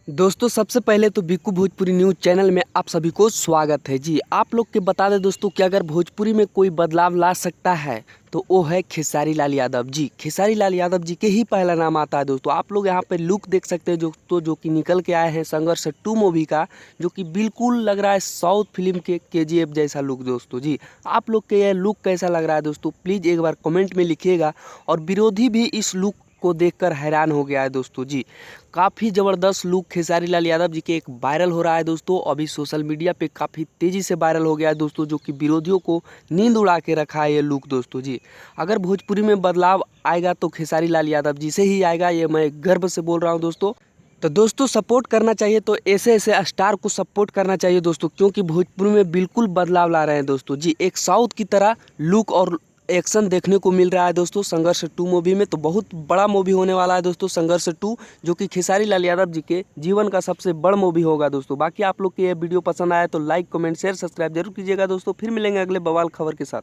दोस्तों सबसे पहले तो बिक्कू भोजपुरी न्यूज़ चैनल में आप सभी को स्वागत है जी। आप लोग के बता दें दोस्तों कि अगर भोजपुरी में कोई बदलाव ला सकता है तो वो है खेसारी लाल यादव जी। खेसारी लाल यादव जी के ही पहला नाम आता है दोस्तों। आप लोग यहाँ पे लुक देख सकते हैं जो कि निकल के आए हैं संघर्ष 2 मूवी का, जो कि बिल्कुल लग रहा है साउथ फिल्म के KGF जैसा लुक दोस्तों जी। आप लोग के यह लुक कैसा लग रहा है दोस्तों, प्लीज़ एक बार कमेंट में लिखिएगा। और विरोधी भी इस लुक को देखकर हैरान हो गया है दोस्तों जी। काफ़ी ज़बरदस्त लुक खेसारी लाल यादव जी के एक वायरल हो रहा है दोस्तों। अभी सोशल मीडिया पे काफ़ी तेज़ी से वायरल हो गया है दोस्तों, जो कि विरोधियों को नींद उड़ा के रखा है ये लुक दोस्तों जी। अगर भोजपुरी में बदलाव आएगा तो खेसारी लाल यादव जी से ही आएगा, ये मैं गर्व से बोल रहा हूँ दोस्तों। तो दोस्तों सपोर्ट करना चाहिए, तो ऐसे ऐसे स्टार को सपोर्ट करना चाहिए दोस्तों, क्योंकि भोजपुरी में बिल्कुल बदलाव ला रहे हैं दोस्तों जी। एक साउथ की तरह लुक और एक्शन देखने को मिल रहा है दोस्तों संघर्ष 2 मूवी में। तो बहुत बड़ा मूवी होने वाला है दोस्तों संघर्ष 2, जो कि खेसारी लाल यादव जी के जीवन का सबसे बड़ा मूवी होगा दोस्तों। बाकी आप लोग के ये वीडियो पसंद आया तो लाइक कमेंट शेयर सब्सक्राइब जरूर कीजिएगा दोस्तों। फिर मिलेंगे अगले बवाल खबर के साथ।